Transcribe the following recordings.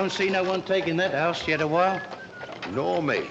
Don't see no one taking that house yet a while? Nor me.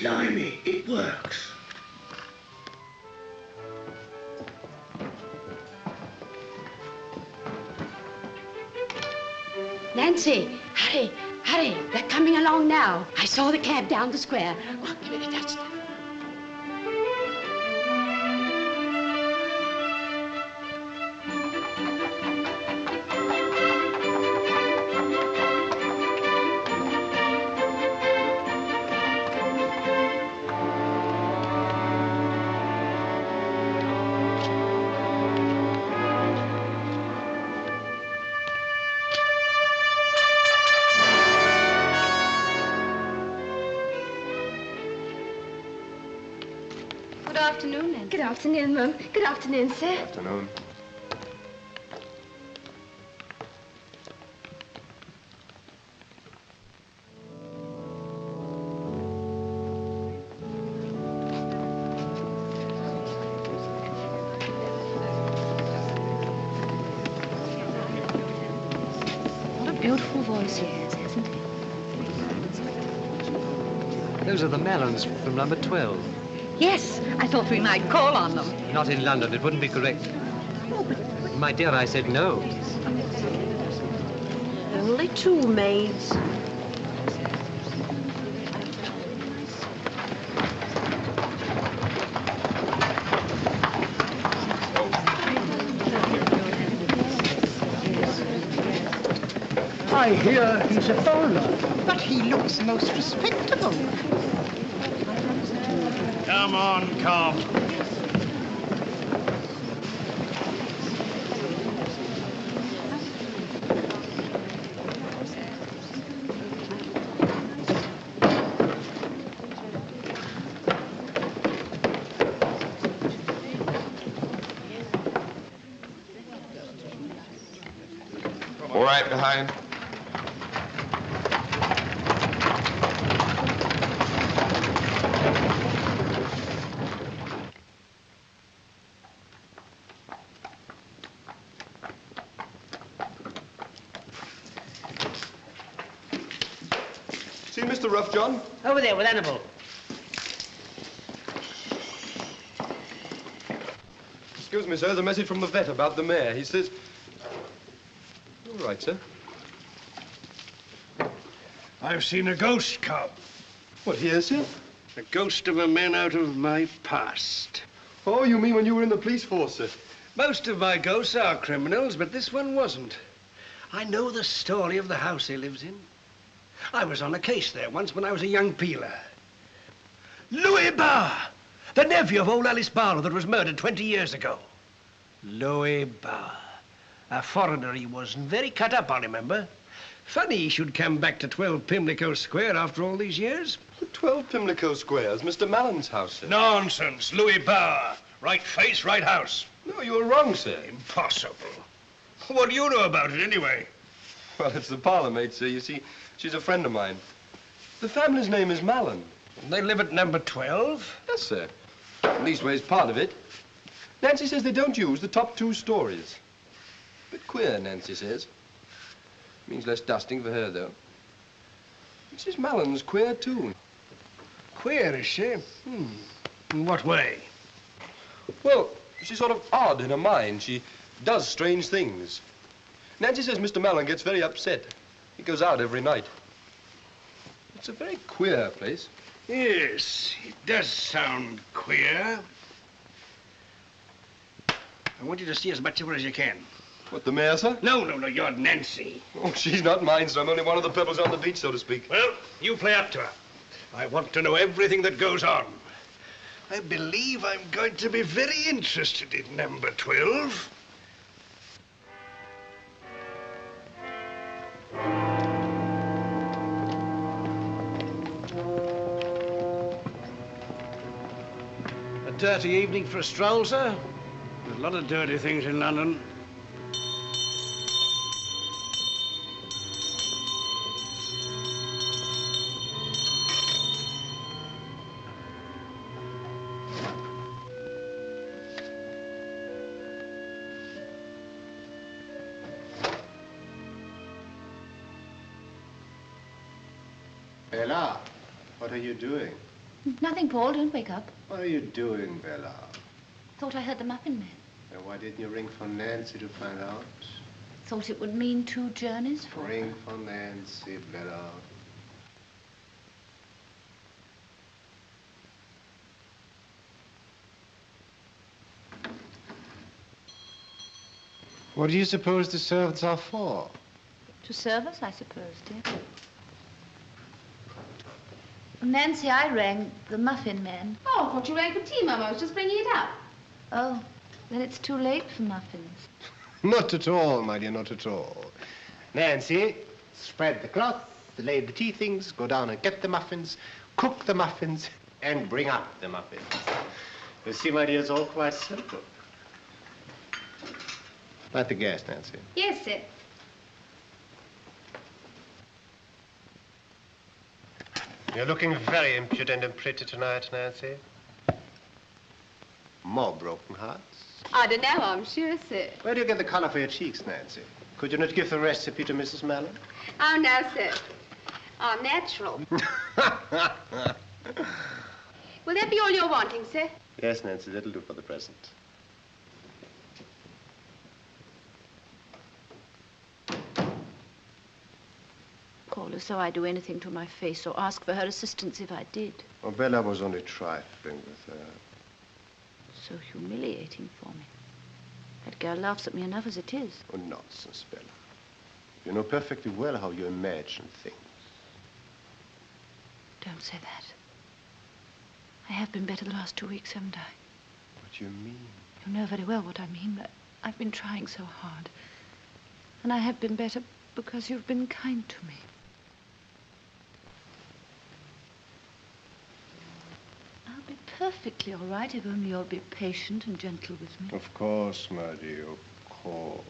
Blimey, it works. Nancy, hurry, hurry. They're coming along now. I saw the cab down the square. Oh, give me the duster. Good afternoon, Nancy. Good afternoon, Mum. Good afternoon, sir. Good afternoon. What a beautiful voice he has, hasn't he? Those are the melons from number 12. Yes, I thought we might call on them. Not in London. It wouldn't be correct. Oh, but My dear, I said no. Only two maids. I hear he's a bowler, but he looks most respectable. Come on, Cobb. All right, behind. See Mr. Rough, John? Over there with Annabelle. Excuse me, sir, the message from the vet about the mare. He says... All right, sir. I've seen a ghost, Cobb. What, here, sir? A ghost of a man out of my past. Oh, you mean when you were in the police force, sir? Most of my ghosts are criminals, but this one wasn't. I know the story of the house he lives in. I was on a case there once when I was a young peeler. Louis Barr, the nephew of old Alice Barlow that was murdered 20 years ago. Louis Barr. A foreigner he was, and very cut up, I remember. Funny he should come back to 12 Pimlico Square after all these years. 12 Pimlico Square's Mr. Mallon's house, sir. Nonsense, Louis Barr. Right face, right house. No, you were wrong, sir. Impossible. What do you know about it, anyway? Well, it's the parlour maid, sir. You see, she's a friend of mine. The family's name is Mallon. They live at number 12? Yes, sir. Leastways, part of it. Nancy says they don't use the top 2 stories. Bit queer, Nancy says. Means less dusting for her, though. Mrs. Mallon's queer, too. Queer, is she? In what way? Well, she's sort of odd in her mind. She does strange things. Nancy says Mr. Mallon gets very upset. He goes out every night. It's a very queer place. Yes, it does sound queer. I want you to see as much of her as you can. What, the mayor, sir? No, you're Nancy. Oh, she's not mine, sir. I'm only one of the pebbles on the beach, so to speak. Well, you play up to her. I want to know everything that goes on. I believe I'm going to be very interested in number 12. A dirty evening for a stroll, sir? There's a lot of dirty things in London. Bella, what are you doing? Nothing, Paul. Don't wake up. What are you doing, Bella? Thought I heard the muffin man. And why didn't you ring for Nancy to find out? Thought it would mean 2 journeys for her. Ring for Nancy, Bella. What do you suppose the servants are for? To serve us, I suppose, dear. Nancy, I rang the muffin man. Oh, I thought you rang for tea, Mum. I was just bringing it up. Oh, then it's too late for muffins. Not at all, my dear, not at all. Nancy, spread the cloth, lay the tea things, go down and get the muffins, cook the muffins, and bring up the muffins. You see, my dear, it's all quite simple. Light the gas, Nancy. Yes, sir. You're looking very impudent and pretty tonight, Nancy. More broken hearts? I don't know, I'm sure, sir. Where do you get the color for your cheeks, Nancy? Could you not give the recipe to Mrs. Mallon? Oh, no, sir. I'm natural. Will that be all you're wanting, sir? Yes, Nancy, that'll do for the present. Call as though I'd do anything to my face or ask for her assistance if I did. Oh, Bella was only trifling with her. So humiliating for me. That girl laughs at me enough as it is. Oh, nonsense, Bella. You know perfectly well how you imagine things. Don't say that. I have been better the last 2 weeks, haven't I? What do you mean? You know very well what I mean, but I've been trying so hard. And I have been better because you've been kind to me. I'll be perfectly all right if only you'll be patient and gentle with me. Of course, my dear, of course.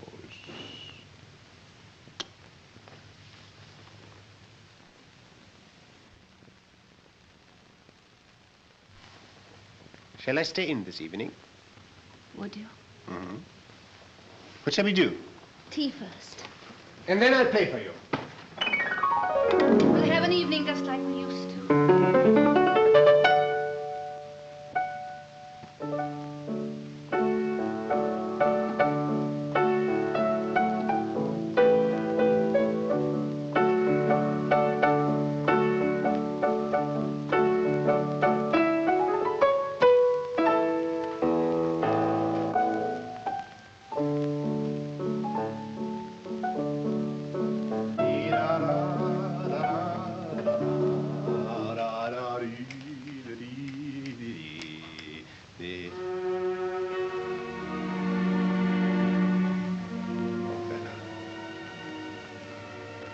Shall I stay in this evening? Would you? Mm-hmm. What shall we do? Tea first. And then I'll pay for you. We'll have an evening just like we used to.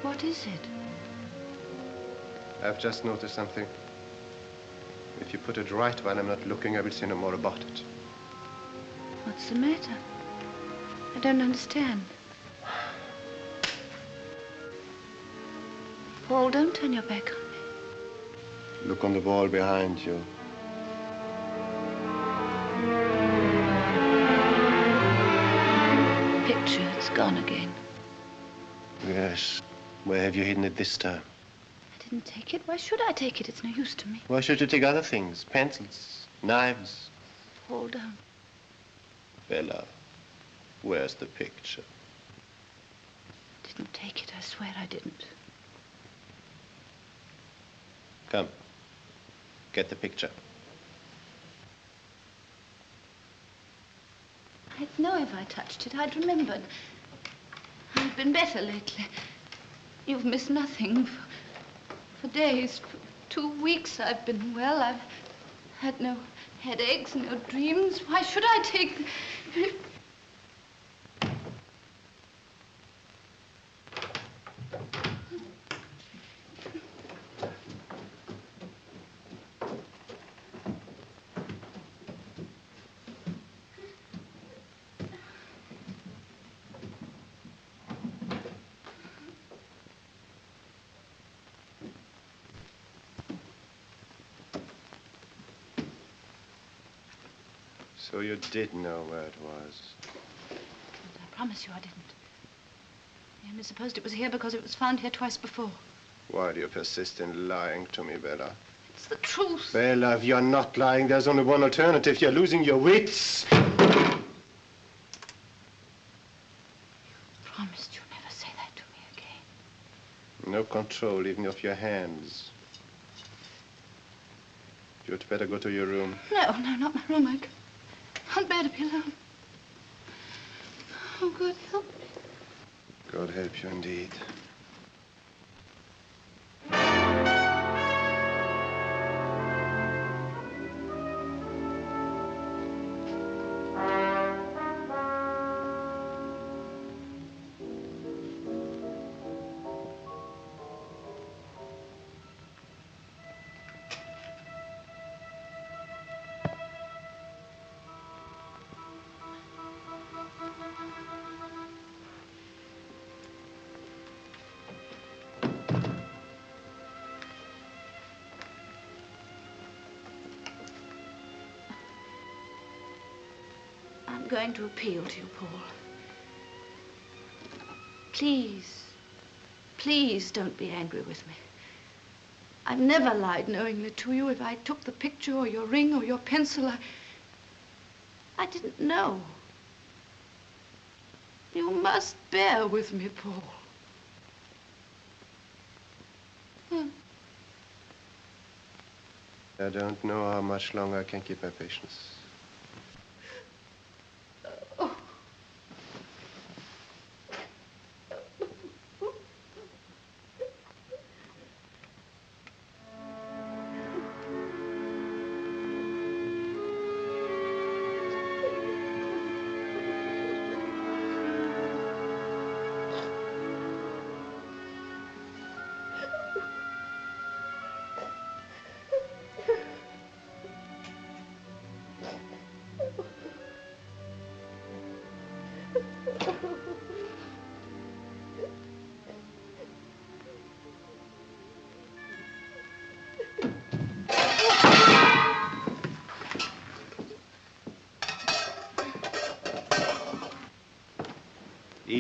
What is it? I've just noticed something. If you put it right while I'm not looking, I will say no more about it. What's the matter? I don't understand. Paul, don't turn your back on me. Look on the wall behind you. Picture, it's gone again. Yes. Where have you hidden it this time? I didn't take it. Why should I take it? It's no use to me. Why should you take other things? Pencils, knives. Paul, don't. Bella, where's the picture? I didn't take it. I swear I didn't. Come. Get the picture. I'd know if I touched it. I'd remembered. I've been better lately. You've missed nothing. For days, for 2 weeks I've been well. I've had no headaches, no dreams. Why should I take the... So you did know where it was. I promise you I didn't. I only supposed it was here because it was found here twice before. Why do you persist in lying to me, Bella? It's the truth. Bella, if you're not lying, there's only one alternative. You're losing your wits. Promised you'd never say that to me again. No control, even of your hands. You'd better go to your room. No, not my room. I can't bear to be alone. Oh, God help me. God help you indeed. I'm going to appeal to you, Paul. Please, please don't be angry with me. I've never lied knowingly to you. If I took the picture or your ring or your pencil, I didn't know. You must bear with me, Paul. I don't know how much longer I can keep my patience.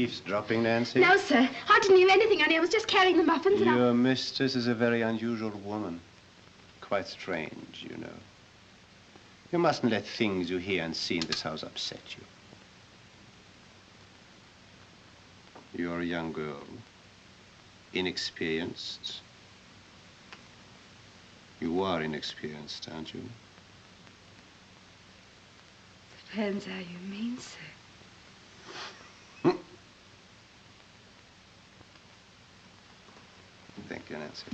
eavesdropping, Nancy? No, sir. I didn't hear anything, only I was just carrying the muffins and Your mistress is a very unusual woman. Quite strange, you know. You mustn't let things you hear and see in this house upset you. You're a young girl, inexperienced. You are inexperienced, aren't you? Depends how you mean, sir. Thank you, Nancy.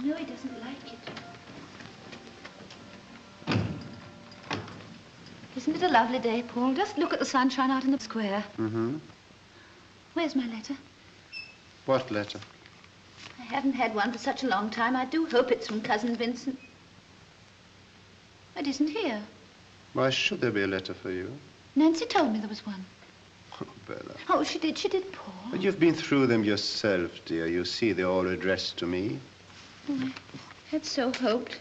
No, he doesn't like it. Isn't it a lovely day, Paul? Just look at the sunshine out in the square. Mm-hmm. Where's my letter? What letter? I haven't had one for such a long time. I do hope it's from Cousin Vincent. It isn't here. Why should there be a letter for you? Nancy told me there was one. Oh, Bella. Oh, she did, Paul. But you've been through them yourself, dear. You see, they're all addressed to me. Oh, I had so hoped.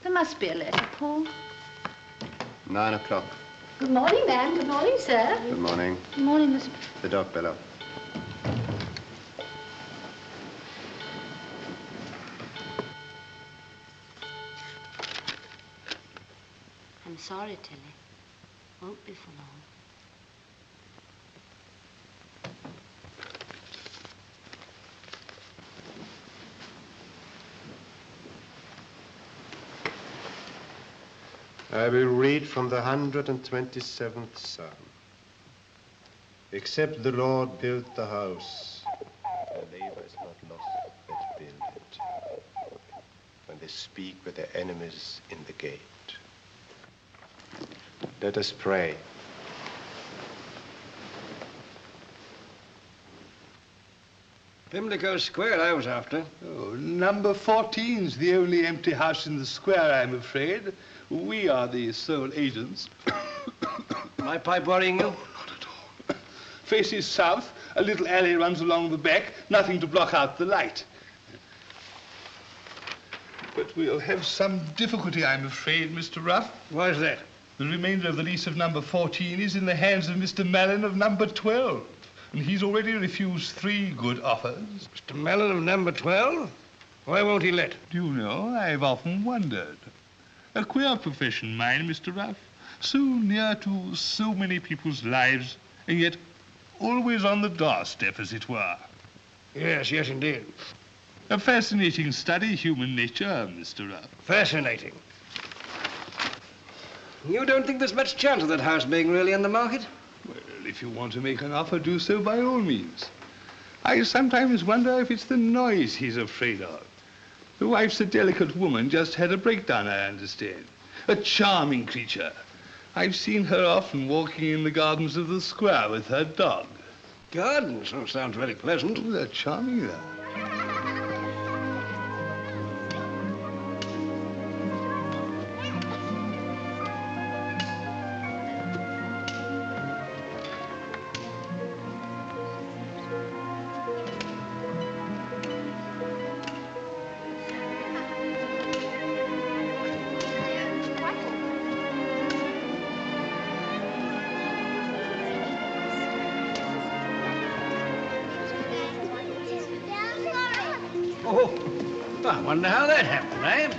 There must be a letter, Paul. 9 o'clock. Good morning, ma'am. Good morning, sir. Good morning. Good morning, Miss... The dog, Bella. I'm sorry, Tilly. Won't be for long. I will read from the 127th Psalm. Except the Lord build the house, the labor is not lost that build it. When they speak with their enemies in the gate. Let us pray. Pimlico Square I was after. Oh, number 14's the only empty house in the square, I'm afraid. We are the sole agents. My pipe worrying you? Oh, not at all. Faces south, a little alley runs along the back, nothing to block out the light. But we'll have some difficulty, I'm afraid, Mr. Ruff. Why is that? The remainder of the lease of number 14 is in the hands of Mr. Mallon of number 12. And he's already refused 3 good offers. Mr. Mellon of number 12? Why won't he let? Do you know, I've often wondered. A queer profession, mine, Mr. Ruff. So near to so many people's lives, and yet always on the doorstep, as it were. Yes, yes, indeed. A fascinating study, human nature, Mr. Ruff. Fascinating. You don't think there's much chance of that house being really on the market? Well, if you want to make an offer, do so by all means. I sometimes wonder if it's the noise he's afraid of. The wife's a delicate woman, just had a breakdown, I understand. A charming creature. I've seen her often walking in the gardens of the square with her dog. Gardens? Oh, sounds very pleasant. Oh, they're charming there. Oh, I wonder how that happened, eh?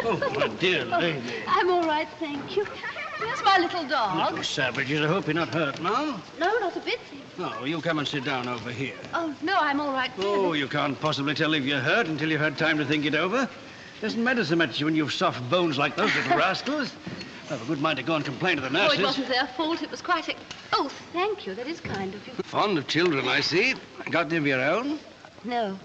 Oh, my dear lady. I'm all right, thank you. Here's my little dog. You savages, I hope you're not hurt, Mom. No, not a bit. Oh, you come and sit down over here. Oh, no, I'm all right. Oh, you can't possibly tell if you're hurt until you've had time to think it over. Doesn't matter so much when you've soft bones like those little rascals. I have a good mind to go and complain to the nurses. Oh, it wasn't their fault. It was quite a... Oh, thank you. That is kind of you. Fond of children, I see. Got any of your own? No.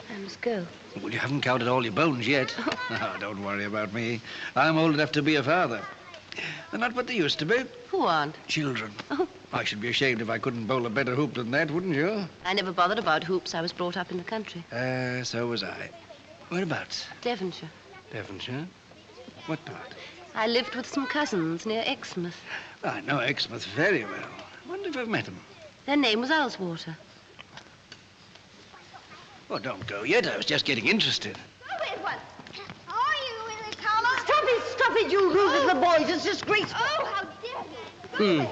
I must go. Well, you haven't counted all your bones yet. Oh, don't worry about me. I'm old enough to be a father. They're not what they used to be. Who aren't? Children. Oh. I should be ashamed if I couldn't bowl a better hoop than that, wouldn't you? I never bothered about hoops. I was brought up in the country. So was I. Whereabouts? Devonshire. Devonshire? What part? I lived with some cousins near Exmouth. I know Exmouth very well. Wonder if I've met them. Their name was Ullswater. Oh, don't go yet. I was just getting interested. Stop it, you rude little boys. It's disgraceful. Oh, how dare you!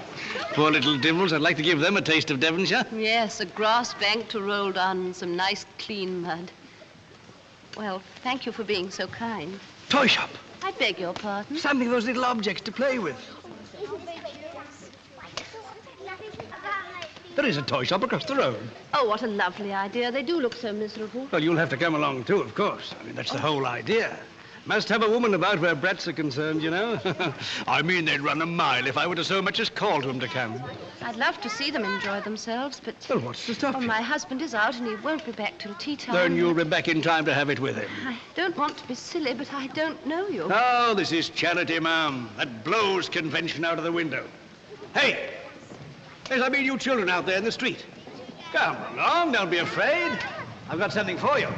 Poor little devils. I'd like to give them a taste of Devonshire. Yes, a grass bank to roll down and some nice clean mud. Well, thank you for being so kind. Toy shop. I beg your pardon. Something those little objects to play with. There is a toy shop across the road. Oh, what a lovely idea. They do look so miserable. Well, you'll have to come along too, of course. I mean, that's the whole idea. Must have a woman about where brats are concerned, you know. I mean, they'd run a mile if I were to so much as call to them to come. I'd love to see them enjoy themselves, but... Well, what's to stop well, you? my husband is out and he won't be back till tea time. Then you'll be back in time to have it with him. I don't want to be silly, but I don't know you. Oh, this is charity, ma'am. That blows convention out of the window. Hey! Yes, I mean you children out there in the street. Come along, don't be afraid. I've got something for you.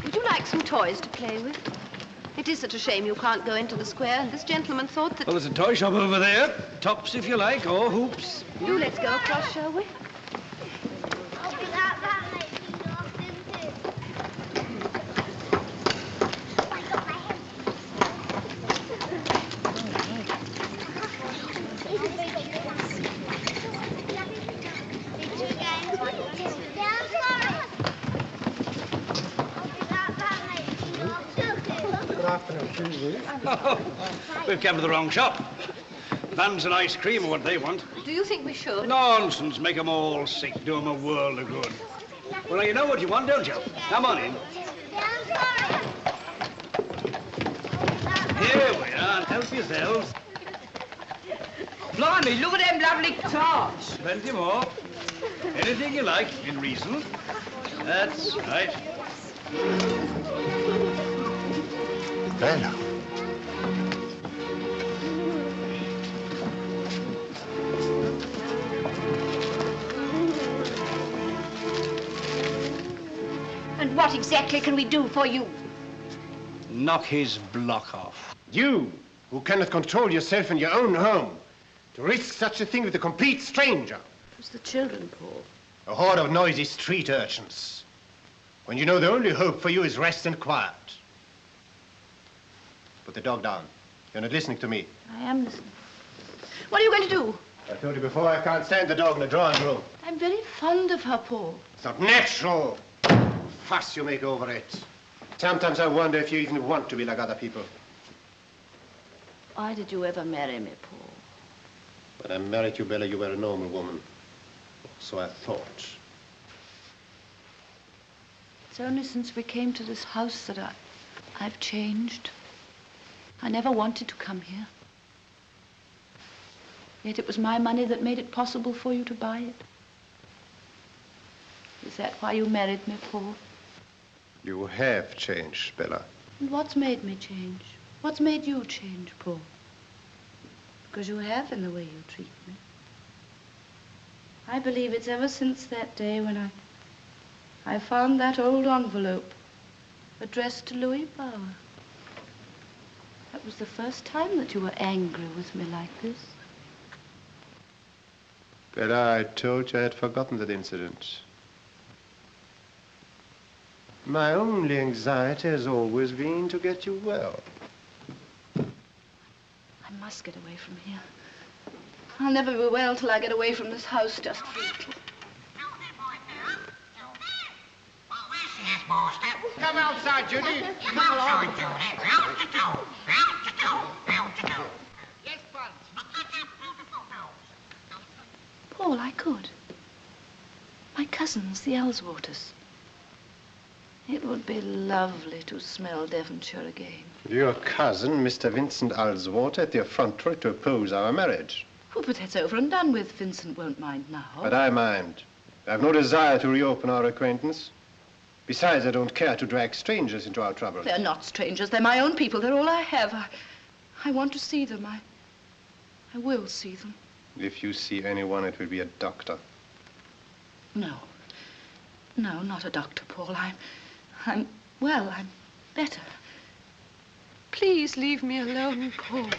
Would you like some toys to play with? It is such a shame you can't go into the square, and this gentleman thought that... Well, there's a toy shop over there. Tops, if you like, or hoops. Do let's go across, shall we? Oh, we've come to the wrong shop. buns and ice cream are what they want. Do you think we should? Nonsense. Make them all sick. Do them a world of good. Well, now, you know what you want, don't you? Come on in. Here we are. Help yourselves. Blimey, look at them lovely tarts. Plenty more. Anything you like, in reason. That's right. Bella. And what exactly can we do for you? Knock his block off. You, who cannot control yourself in your own home, to risk such a thing with a complete stranger. It was the children, Paul. A horde of noisy street urchins. When you know the only hope for you is rest and quiet. Put the dog down. You're not listening to me. I am listening. What are you going to do? I told you before, I can't stand the dog in the drawing room. I'm very fond of her, Paul. It's not natural. Fuss you make over it. Sometimes I wonder if you even want to be like other people. Why did you ever marry me, Paul? When I married you, Bella, you were a normal woman. So I thought. It's only since we came to this house that I've changed. I never wanted to come here. Yet it was my money that made it possible for you to buy it. Is that why you married me, Paul? You have changed, Bella. And what's made me change? What's made you change, Paul? Because you have in the way you treat me. I believe it's ever since that day when I found that old envelope addressed to Louis Bauer. That was the first time that you were angry with me like this. Bella, I told you I had forgotten that incident. My only anxiety has always been to get you well. I must get away from here. I'll never be well till I get away from this house just for a little. Come outside, Judy. Come along. Yes, Paul, I could. My cousins, the Ellswaters. It would be lovely to smell Devonshire again. Your cousin, Mr. Vincent Alswater, at the effrontery to oppose our marriage. Oh, but that's over and done with. Vincent won't mind now. But I mind. I have no desire to reopen our acquaintance. Besides, I don't care to drag strangers into our troubles. They're not strangers. They're my own people. They're all I have. I want to see them. I will see them. If you see anyone, it will be a doctor. No. No, not a doctor, Paul. I'm better. Please leave me alone, Paul.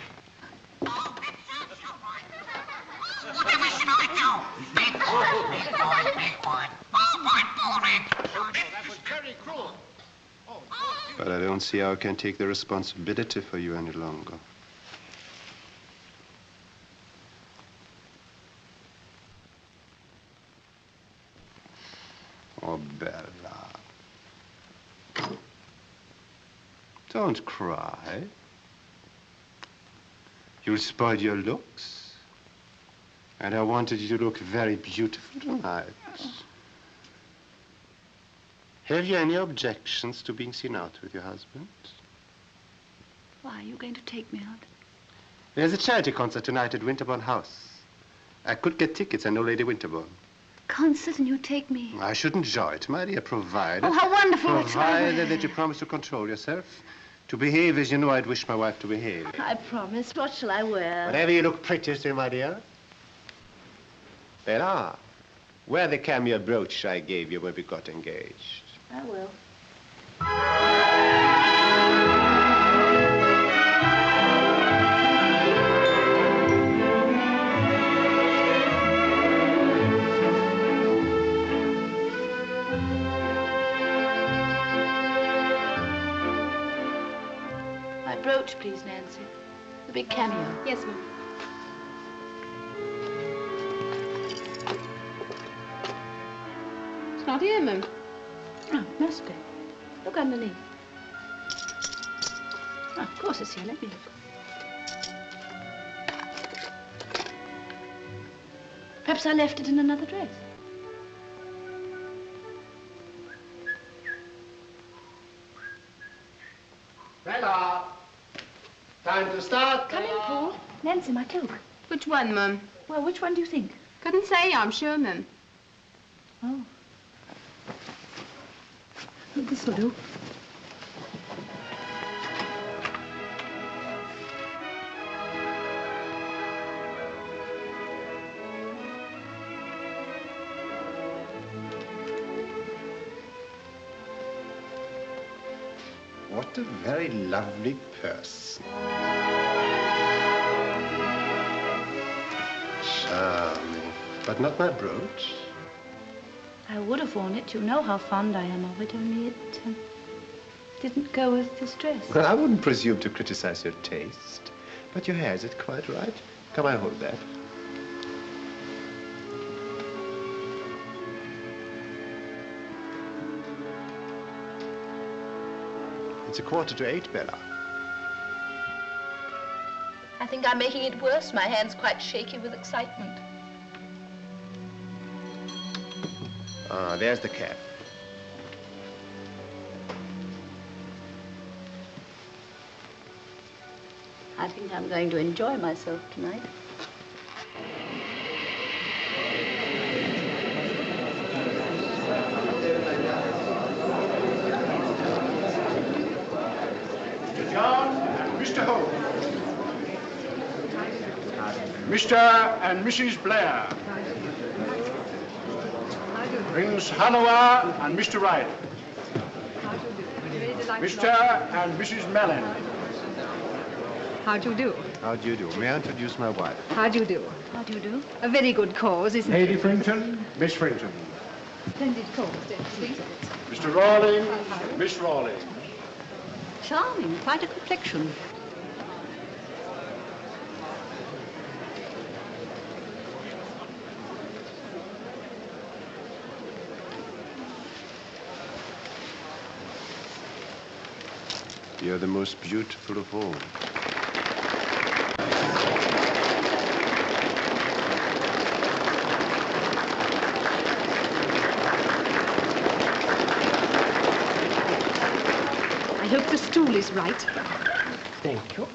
But I don't see how I can take the responsibility for you any longer. Oh, Bella. Don't cry. You'll spoil your looks. And I wanted you to look very beautiful tonight. Have you any objections to being seen out with your husband? Why, are you going to take me out? There's a charity concert tonight at Winterbourne House. I could get tickets, I know Lady Winterbourne. Concert and you take me? I should enjoy it, my dear, provided... Oh, how wonderful. Provided that you promise to control yourself. To behave as you know I'd wish my wife to behave. I promise. What shall I wear? Whatever you look prettiest in, my dear. Bella, wear the cameo brooch I gave you when we got engaged. I will. My brooch, please, Nancy. The big cameo. Yes, ma'am. It's not here, ma'am. Oh, must be. Look underneath. Oh, of course it's here. Let me look. Perhaps I left it in another dress. Bella! Time to start. Come in, Paul. Nancy, my cloak. Which one, Mum? Well, which one do you think? Couldn't say, I'm sure, Mum. Oh. This will do. What a very lovely person. Charming. But not my brooch. I would have worn it. You know how fond I am of it, only it didn't go with this dress. Well, I wouldn't presume to criticize your taste. But your hair, is it quite right? Come, I hold that. It's 7:45, Bella. I think I'm making it worse. My hand's quite shaky with excitement. Ah, there's the cab. I think I'm going to enjoy myself tonight. Mr. John and Mr. Holt. Mr. and Mrs. Blair. Prince Hanover and Mr. Ryder. Mr. and Mrs. Mellon. How do you do? How do you do? May I introduce my wife? How do you do? How do you do? A very good cause, isn't Lady it? Frinton, Miss Frinton. Splendid cause, don't you think? Mr. Rawling, Miss Rawling. Charming, quite a complexion. You're the most beautiful of all. I hope the stool is right. Thank you.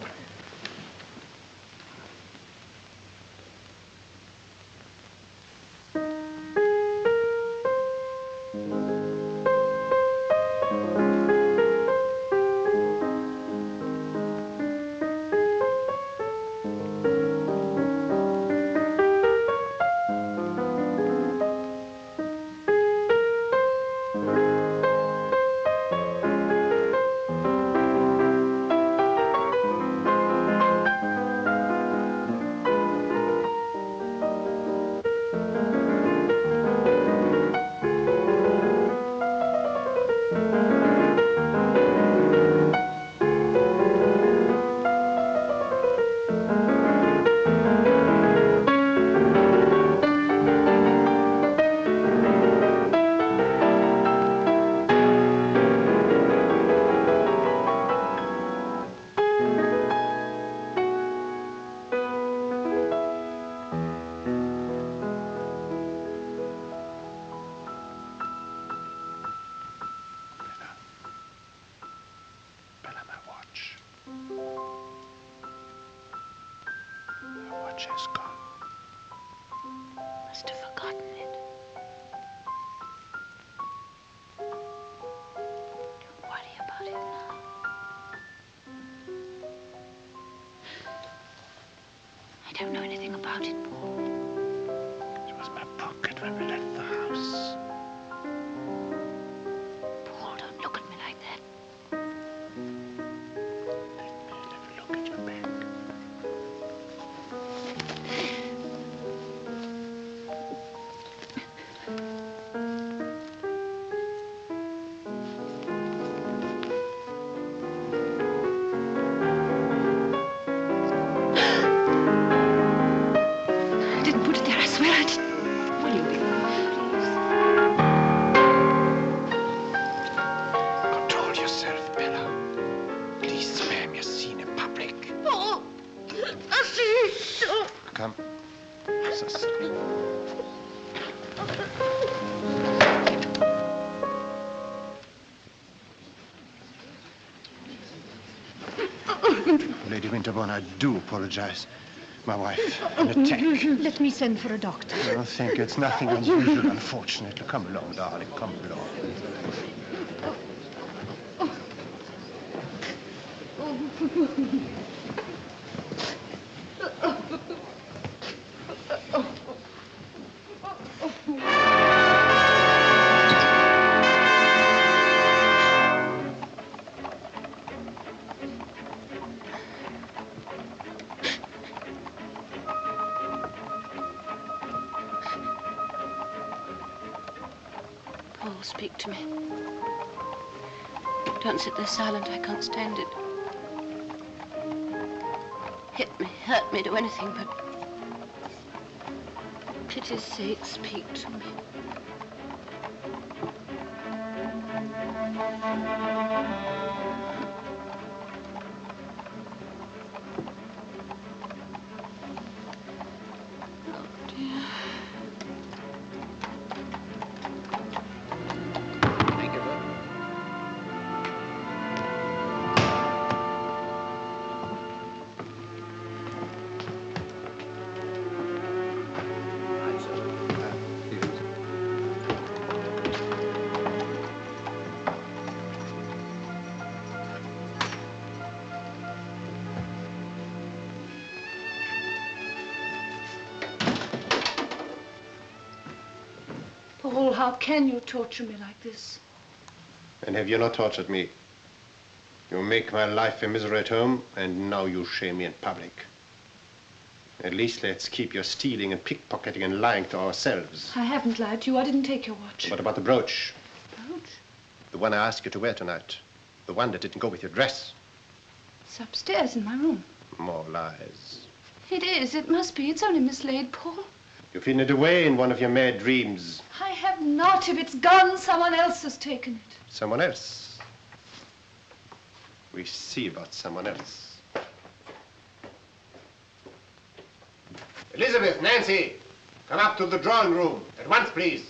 Has gone. Must have forgotten it. Don't worry about it now. I don't know anything about it, Paul. It was my pocket when we left the house. Paul, don't look at me like that. Let me have a look at your bag. I didn't put it there, I swear I didn't. Will you be? Lady Winterbourne, I do apologize. My wife, an attack. Let me send for a doctor. Oh, thank you. It's nothing unusual, unfortunately. Come along, darling. Come along. Paul, speak to me. Don't sit there silent. I can't stand it. Hit me, hurt me, do anything, but for pity's sake, speak to me. Oh, dear. Paul, how can you torture me like this? And have you not tortured me? You make my life a misery at home, and now you shame me in public. At least let's keep your stealing and pickpocketing and lying to ourselves. I haven't lied to you. I didn't take your watch. What about the brooch? Brooch? The one I asked you to wear tonight. The one that didn't go with your dress. It's upstairs in my room. More lies. It is. It must be. It's only mislaid, Paul. You've hidden it away in one of your mad dreams. I have not. If it's gone, someone else has taken it. Someone else. We see about someone else. Elizabeth, Nancy, come up to the drawing room. At once, please.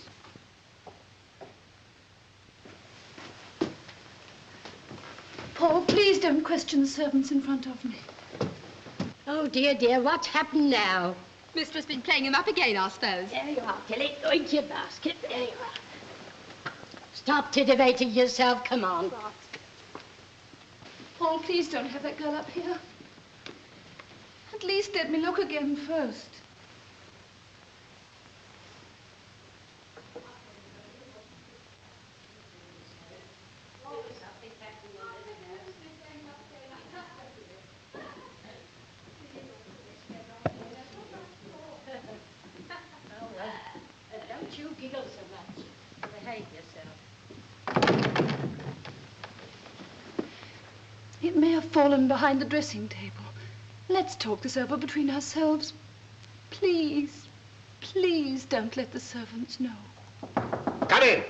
Paul, please don't question the servants in front of me. Oh, dear, dear, what's happened now? Mistress been playing him up again, I suppose. There you are, Tilly. Go into your basket. There you are. Stop titivating yourself. Come on. Paul, please don't have that girl up here. At least let me look again first. Don't you giggle so much. Behave yourself. It may have fallen behind the dressing table. Let's talk this over between ourselves. Please, please don't let the servants know. Come in.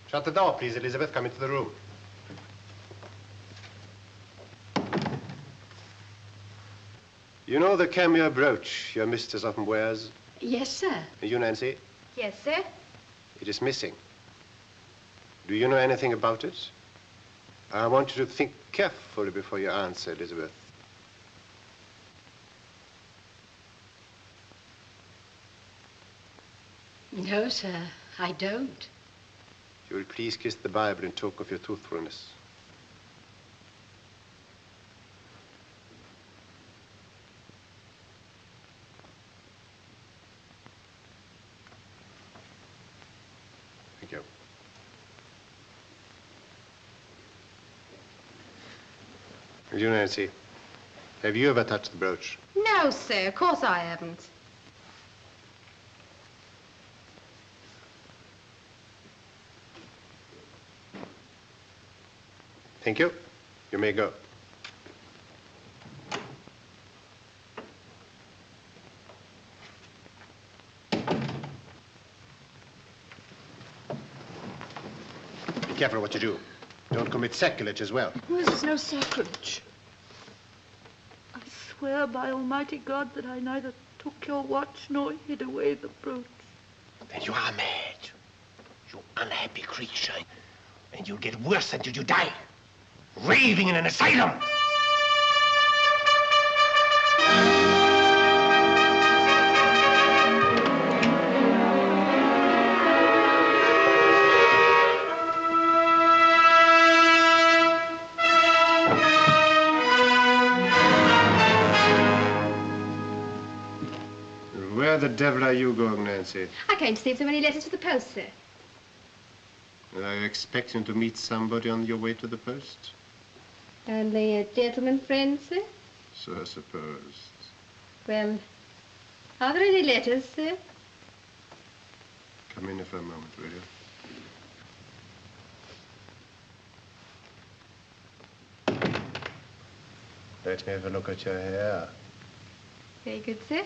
Shut the door, please, Elizabeth. Come into the room. You know the cameo brooch your mistress often wears? Yes, sir. You, Nancy? Yes, sir. It is missing. Do you know anything about it? I want you to think carefully before you answer, Elizabeth. No, sir, I don't. You will please kiss the Bible in token of your truthfulness. Thank you. And you, Nancy, have you ever touched the brooch? No, sir, of course I haven't. Thank you. You may go. Be careful what you do. Don't commit sacrilege as well. This is no sacrilege. I swear by Almighty God that I neither took your watch nor hid away the brooch. Then you are mad. You unhappy creature. And you'll get worse until you die. raving in an asylum. Where the devil are you going, Nancy? I came to see if there were any letters for the post, sir. Are you expecting to meet somebody on your way to the post? Only a gentleman friend, sir? So I suppose. Well, are there any letters, sir? Come in here for a moment, will you? Let me have a look at your hair. Very good, sir.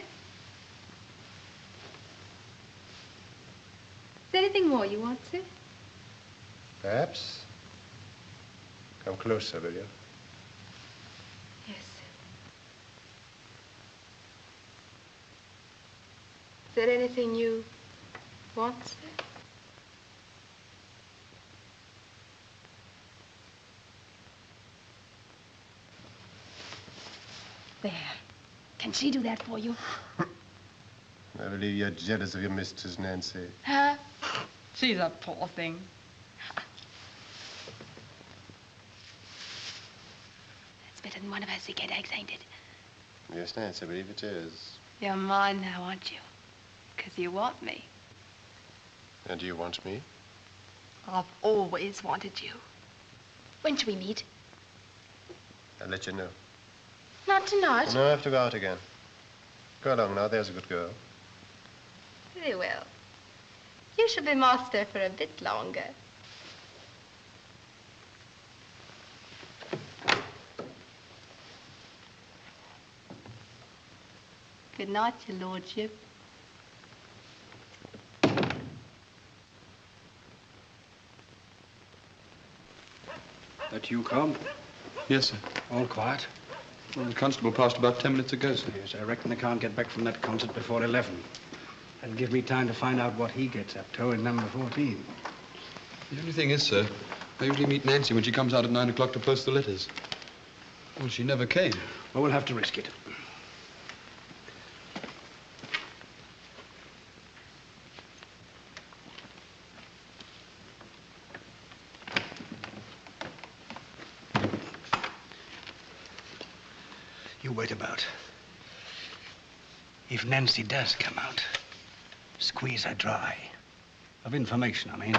Is there anything more you want, sir? Perhaps. Come closer, will you? Yes, sir. Is there anything you want, sir? There. Can she do that for you? I believe you're jealous of your mistress, Nancy. Huh? She's a poor thing. That's better than one of her sick headaches, ain't it? Yes, Nancy, I believe it is. You're mine now, aren't you? 'Cause you want me. And do you want me? I've always wanted you. When shall we meet? I'll let you know. Not tonight. No, I have to go out again. Go along now, there's a good girl. Very well. You shall be master for a bit longer. Good night, your lordship. That you, Cobb? Yes, sir. All quiet? Well, the constable passed about 10 minutes ago, sir. Yes, I reckon they can't get back from that concert before 11. That'll give me time to find out what he gets up to in number 14. The only thing is, sir, I usually meet Nancy when she comes out at 9 o'clock to post the letters. Well, she never came. Well, we'll have to risk it. You wait about. If Nancy does come out, squeeze her dry. Of information, I mean.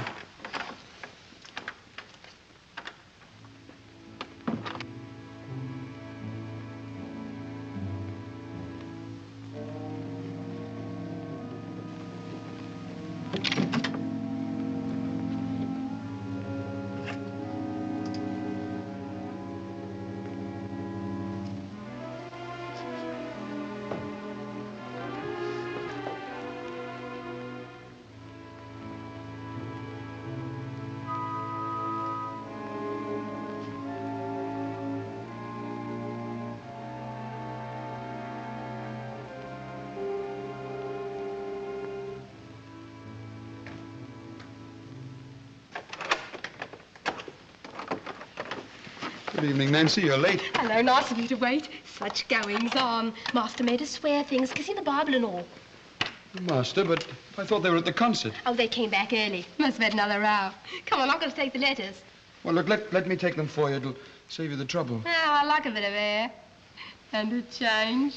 Good evening, Nancy. You're late. Hello, nice of you to wait. Such goings on. Master made us swear things, kiss in the Bible and all. Master, but I thought they were at the concert. Oh, they came back early. Must have had another row. Come on, I've got to take the letters. Well, look, let me take them for you. It'll save you the trouble. Oh, I like a bit of air. And a change.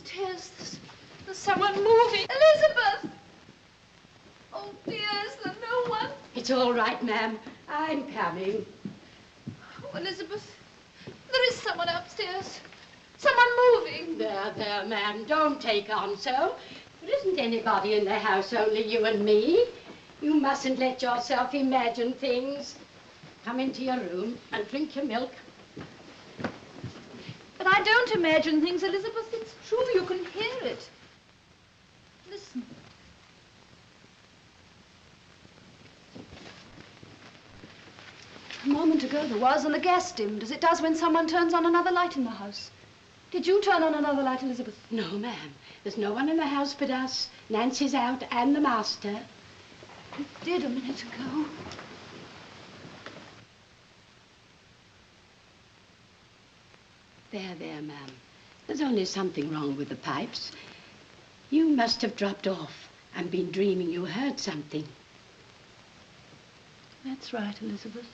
upstairs. There's someone moving. Elizabeth! Oh, dear, is there no one? It's all right, ma'am. I'm coming. Oh, Elizabeth, there is someone upstairs. Someone moving. There, ma'am. Don't take on so. There isn't anybody in the house, only you and me. You mustn't let yourself imagine things. Come into your room and drink your milk. But I don't imagine things, Elizabeth. It's true. You can hear it. Listen. A moment ago there was, and the gas dimmed, as it does when someone turns on another light in the house. Did you turn on another light, Elizabeth? No, ma'am. There's no one in the house but us. Nancy's out and the master. It did a minute ago. There, ma'am. There's only something wrong with the pipes. You must have dropped off and been dreaming you heard something. That's right, Elizabeth.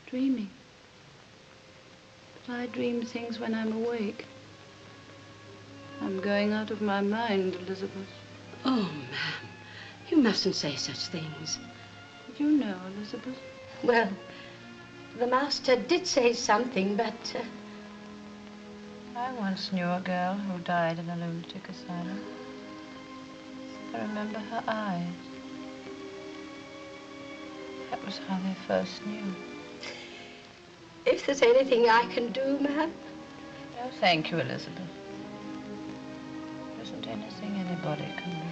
Dreaming. But I dream things when I'm awake. I'm going out of my mind, Elizabeth. Oh, ma'am, you mustn't say such things. You know, Elizabeth. Well, the master did say something, but... I once knew a girl who died in a lunatic asylum. I remember her eyes. That was how they first knew. If there's anything I can do, ma'am. No, thank you, Elizabeth. There isn't anything anybody can do.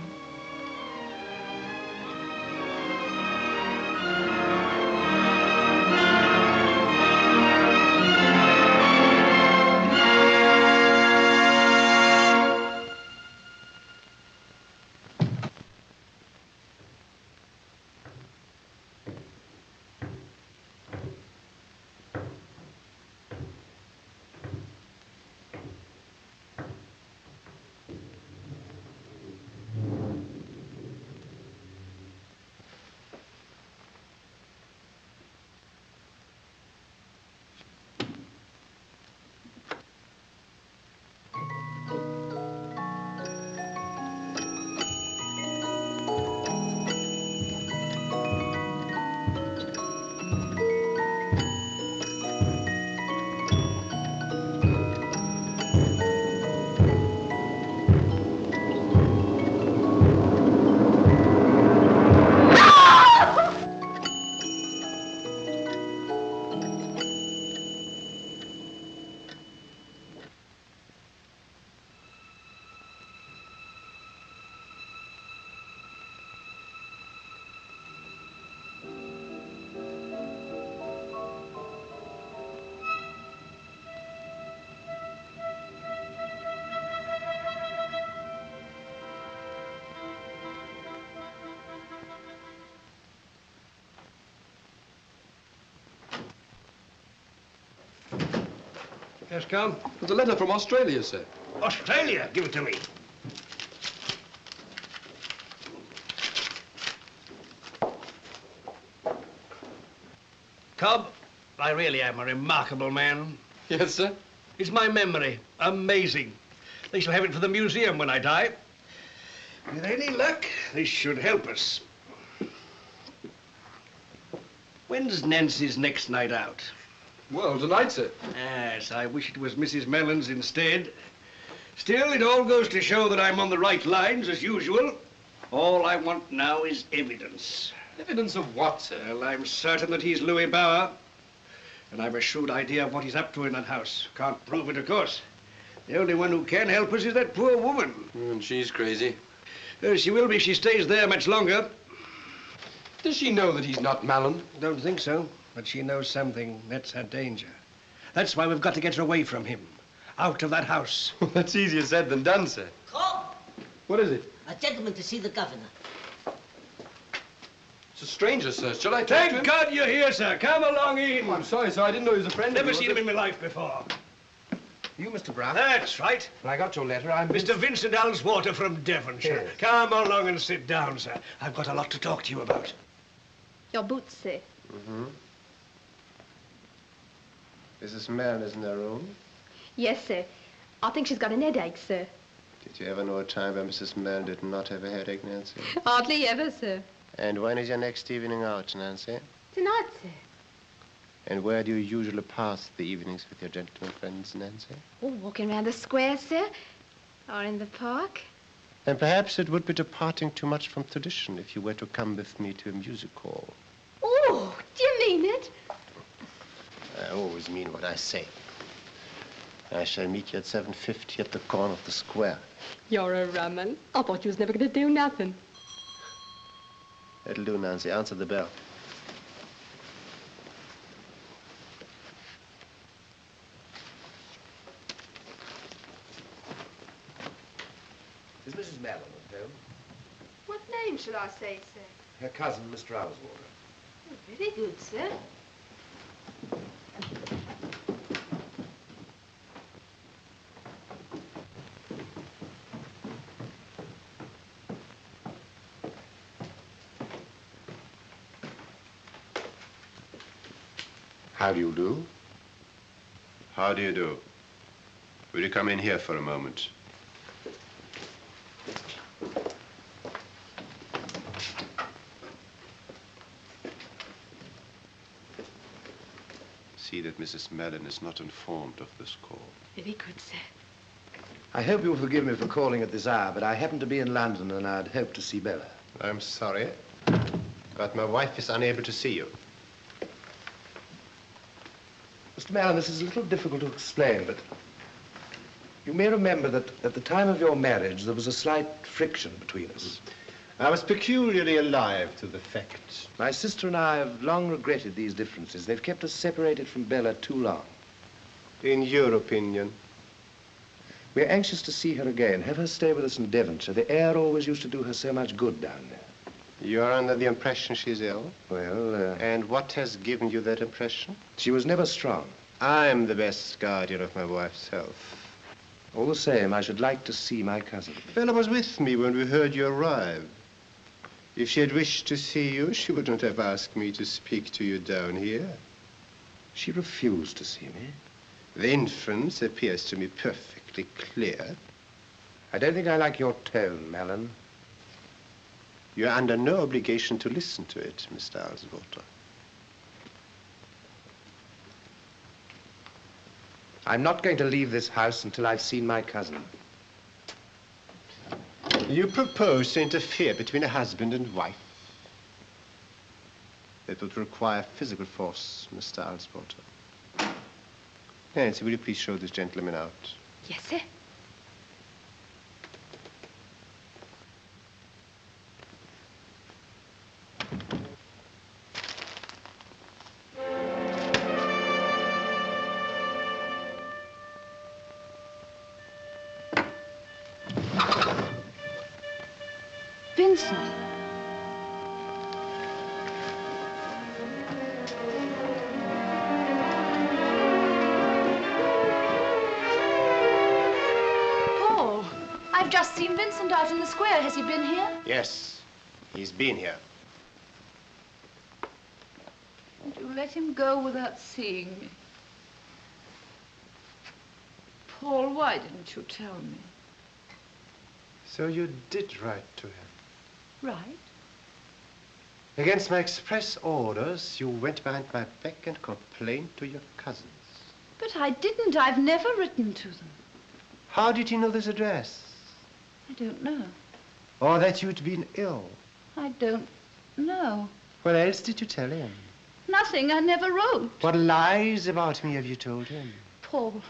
Yes, come. There's a letter from Australia, sir. Australia? Give it to me. Cobb, I really am a remarkable man. Yes, sir? It's my memory. Amazing. They shall have it for the museum when I die. With any luck, this should help us. When's Nancy's next night out? Well, tonight, sir. Yes, I wish it was Mrs. Mellon's instead. Still, it all goes to show that I'm on the right lines, as usual. All I want now is evidence. Evidence of what, sir? Well, I'm certain that he's Louis Bauer. And I've a shrewd idea of what he's up to in that house. Can't prove it, of course. The only one who can help us is that poor woman. And she's crazy. She will be if she stays there much longer. Does she know that he's not Mallon? Don't think so. But she knows something. That's her danger. That's why we've got to get her away from him. Out of that house. That's easier said than done, sir. Cobb! What is it? A gentleman to see the governor. It's a stranger, sir. Shall I talk to him? Thank God you're here, sir. Come along in. Oh, I'm sorry, sir. I didn't know he was a friend of Never yours. seen him in my life before. You, Mr. Brown? That's right. Well, I got your letter. I'm Mr. Vincent Alswater from Devonshire. Yes. Come along and sit down, sir. I've got a lot to talk to you about. Your boots, sir. Mm-hmm. Mrs. Mellon is in her room? Yes, sir. I think she's got an headache, sir. Did you ever know a time when Mrs. Mellon did not have a headache, Nancy? Hardly ever, sir. And when is your next evening out, Nancy? Tonight, sir. And where do you usually pass the evenings with your gentlemen friends, Nancy? Oh, walking around the square, sir. Or in the park. And perhaps it would be departing too much from tradition if you were to come with me to a music hall. Oh, do you mean it? I always mean what I say. I shall meet you at 7:50 at the corner of the square. You're a rum un. I thought you was never going to do nothing. That'll do, Nancy. Answer the bell. Is Mrs. Mellon at home? What name shall I say, sir? Her cousin, Mr. Owswater. Oh, very good, sir. How do you do? How do you do? Will you come in here for a moment? See that Mrs. Mellon is not informed of this call. Very good, sir. I hope you'll forgive me for calling at this hour, but I happen to be in London and I'd hoped to see Bella. I'm sorry, but my wife is unable to see you. Mr. Mellon, this is a little difficult to explain, but you may remember that at the time of your marriage, there was a slight friction between us. I was peculiarly alive to the fact. My sister and I have long regretted these differences. They've kept us separated from Bella too long. In your opinion? We're anxious to see her again, have her stay with us in Devonshire. The air always used to do her so much good down there. You're under the impression she's ill? Well, And what has given you that impression? She was never strong. I'm the best guardian of my wife's health. All the same, I should like to see my cousin. Bella was with me when we heard you arrive. If she had wished to see you, she wouldn't have asked me to speak to you down here. She refused to see me. The inference appears to me perfectly clear. I don't think I like your tone, Mellon. You're under no obligation to listen to it, Mr. Owswater. I'm not going to leave this house until I've seen my cousin. You propose to interfere between a husband and wife. That would require physical force, Mr. Owswater. Nancy, will you please show this gentleman out? Yes, sir. Vincent. Paul, I've just seen Vincent out in the square. Has he been here? Yes, he's been here. And you let him go without seeing me. Paul, why didn't you tell me? So you did write to him? Right. Against my express orders, you went behind my back and complained to your cousins. But I didn't. I've never written to them. How did he know this address? I don't know. Or that you'd been ill? I don't know. What else did you tell him? Nothing. I never wrote. What lies about me have you told him? Paul,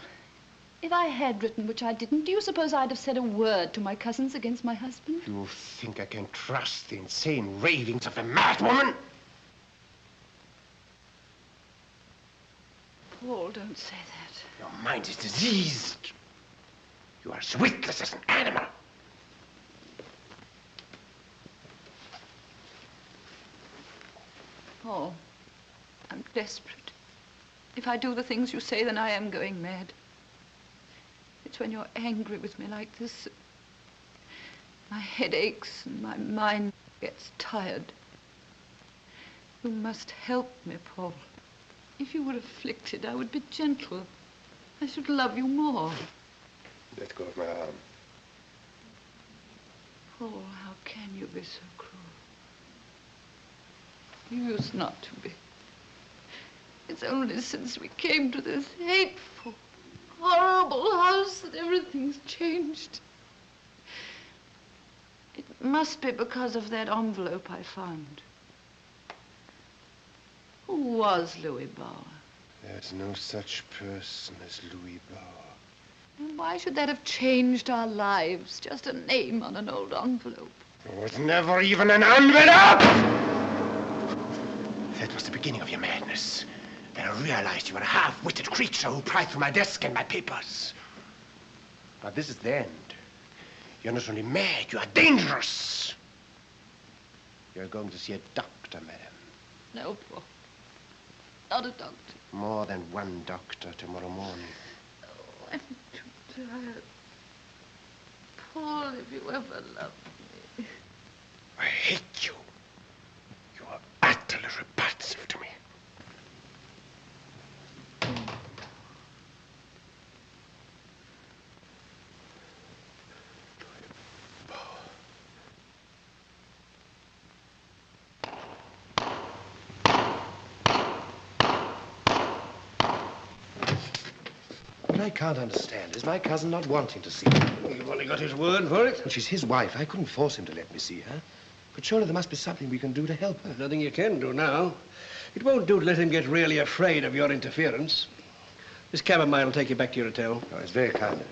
if I had written, which I didn't, do you suppose I'd have said a word to my cousins against my husband? You think I can trust the insane ravings of a mad woman? Paul, don't say that. Your mind is diseased. You are as witless as an animal. Paul, I'm desperate. If I do the things you say, then I am going mad. It's when you're angry with me like this, my head aches and my mind gets tired. You must help me, Paul. If you were afflicted, I would be gentle. I should love you more. Let go of my arm. can you be so cruel? You used not to be. It's only since we came to this hateful, horrible house that everything's changed. It must be because of that envelope I found. Who was Louis Bauer? There's no such person as Louis Bauer. And why should that have changed our lives? Just a name on an old envelope. It was never even an envelope! That was the beginning of your madness. Then I realized you were a half-witted creature who pried through my desk and my papers. But this is the end. You're not only mad, you are dangerous. You're going to see a doctor, madam. No, Paul. Not a doctor. More than one doctor tomorrow morning. Oh, I'm too tired. Paul, if you ever loved me. I hate you. You are utterly repulsive to me. What I can't understand is my cousin not wanting to see her. You've only got his word for it? Well, she's his wife. I couldn't force him to let me see her. But surely there must be something we can do to help her. There's nothing you can do now. It won't do to let him get really afraid of your interference. This chamomile will take you back to your hotel. Oh, it's very kind of you.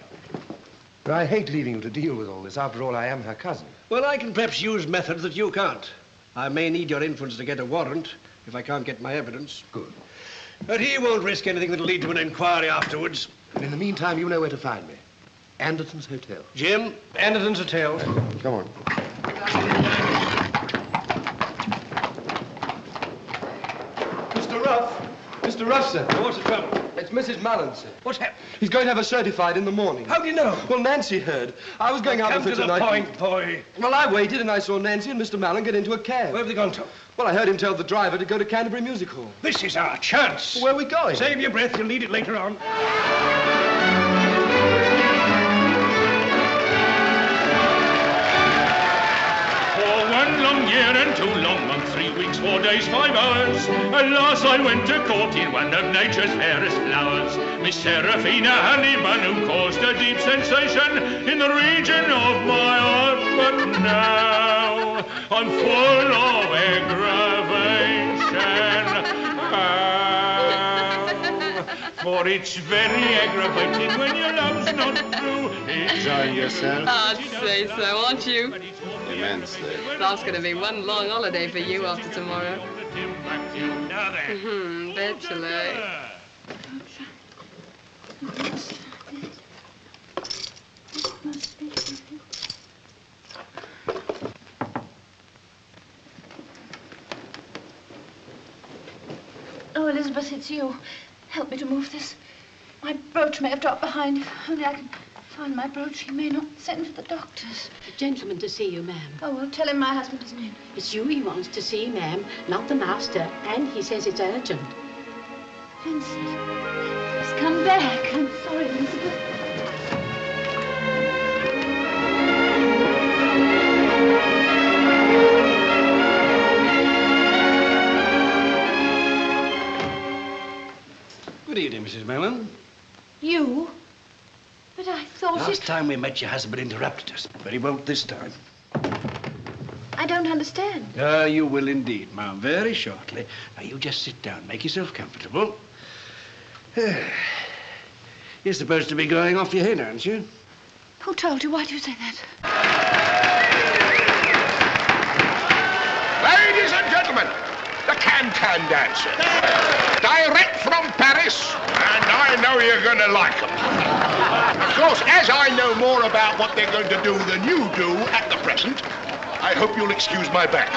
But I hate leaving you to deal with all this. After all, I am her cousin. Well, I can perhaps use methods that you can't. I may need your influence to get a warrant if I can't get my evidence. Good. But he won't risk anything that'll lead to an inquiry afterwards. And in the meantime, you know where to find me. Anderton's Hotel. Jim, Anderton's Hotel. Come on. Mr. Ruff. Mr. Ruff, sir. What's the trouble? It's Mrs. Mallon, sir. What's happened? He's going to have her certified in the morning. How do you know? Well, Nancy heard. I was going out Come with her to the tonight. point, boy. Well, I waited and I saw Nancy and Mr. Mallon get into a cab. Where have they gone to? Well, I heard him tell the driver to go to Canterbury Music Hall. This is our chance. Where are we going? Save your breath. You'll need it later on. For 1 long year and 2 long months, 3 weeks, 4 days, 5 hours, at last I went to court in one of nature's fairest flowers, Miss Seraphina Honeyman, who caused a deep sensation in the region of my heart. But now I'm full of aggravation. For it's very aggravating when your love's not true. Enjoying yourself? I'd say so, aren't you? Immensely. That's going to be one long holiday for you after tomorrow. Bachelor. Oh, Elizabeth, it's you. Help me to move this. My brooch may have dropped behind. If only I can find my brooch, he may not send for the doctors. A gentleman to see you, ma'am. Oh, well, tell him my husband isn't in. It's you he wants to see, ma'am, not the master. And he says it's urgent. Vincent, he's come back. I'm sorry, Elizabeth. Good evening, Mrs. Mellon. You? But I thought Last time we met, your husband interrupted us, but he won't this time. I don't understand. You will indeed, ma'am, very shortly. Now, you just sit down, make yourself comfortable. You're supposed to be going off your head, aren't you? Who told you? Why do you say that? Ladies and gentlemen, the can-can dancer. Direct from Paris, and I know you're going to like them. Of course, as I know more about what they're going to do than you do at the present, I hope you'll excuse my back.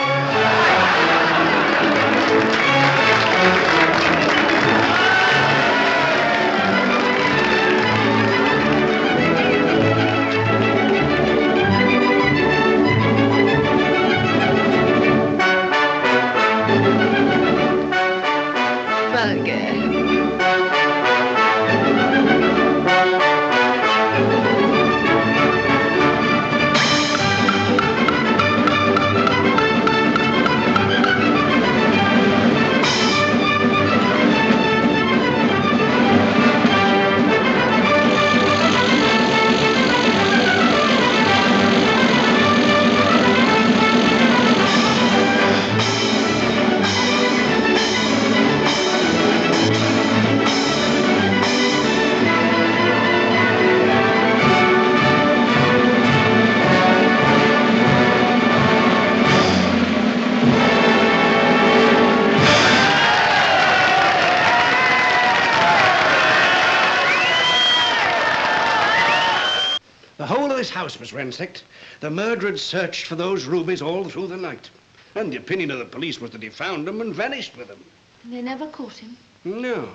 The whole of this house was ransacked. The murderer had searched for those rubies all through the night. And the opinion of the police was that he found them and vanished with them. And they never caught him? No.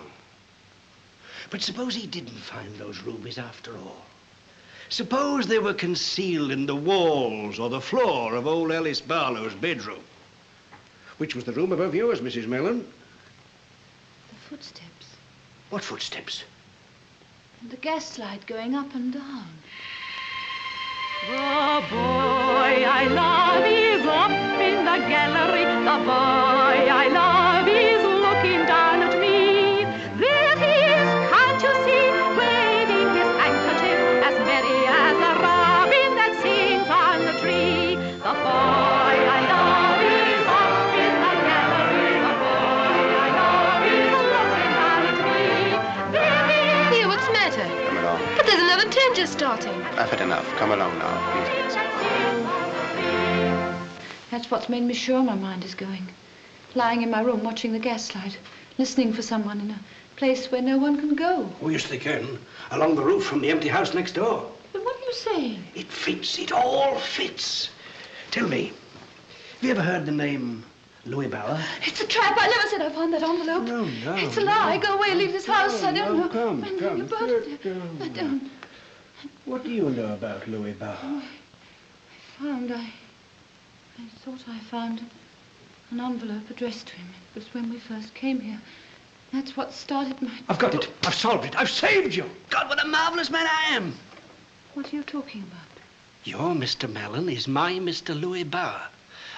But suppose he didn't find those rubies after all. Suppose they were concealed in the walls or the floor of old Alice Barlow's bedroom. Which was the room above yours, Mrs. Mellon? The footsteps. What footsteps? And the gaslight going up and down. The boy I love is up in the gallery. The boy I love is looking down at me. There he is, can't you see, waving his handkerchief as merry as a robin that sings on the tree. The boy I love is up in the gallery. The boy I love is looking down at me. There he is. Here, what's the matter? Come along. But there's another train just starting. I've had enough. Come along now, please. That's what's made me sure my mind is going. Lying in my room watching the gaslight, listening for someone in a place where no one can go. Oh, yes, they can. Along the roof from the empty house next door. But what are you saying? It fits. It all fits. Tell me, have you ever heard the name Louis Bauer? It's a trap. I never said I found that envelope. No. It's a lie. Go away. Leave this house. I don't know. Come. You brought it. I don't. What do you know about Louis Bauer? Oh, I thought I found an envelope addressed to him. It was when we first came here. That's what started my... I've got it. I've solved it. I've saved you. God, what a marvelous man I am. What are you talking about? Your Mr. Mellon is my Mr. Louis Bauer,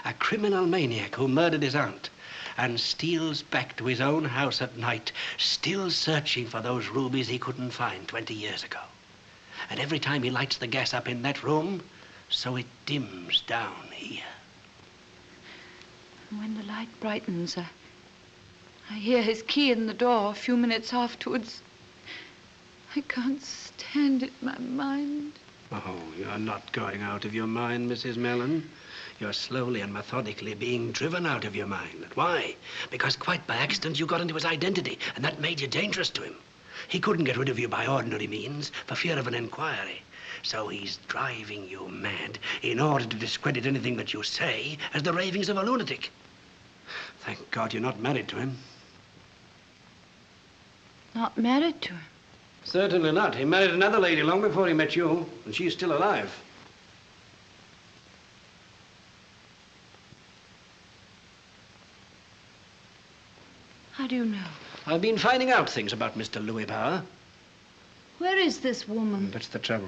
a criminal maniac who murdered his aunt and steals back to his own house at night, still searching for those rubies he couldn't find 20 years ago. And every time he lights the gas up in that room, so it dims down here. And when the light brightens, I hear his key in the door a few minutes afterwards. I can't stand it, my mind. Oh, you're not going out of your mind, Mrs. Mellon. You're slowly and methodically being driven out of your mind. Why? Because quite by accident you got into his identity, and that made you dangerous to him. He couldn't get rid of you by ordinary means for fear of an inquiry. So he's driving you mad in order to discredit anything that you say as the ravings of a lunatic. Thank God you're not married to him. Not married to him? Certainly not. He married another lady long before he met you, and she's still alive. How do you know? I've been finding out things about Mr. Louis Bauer. Where is this woman? That's the trouble.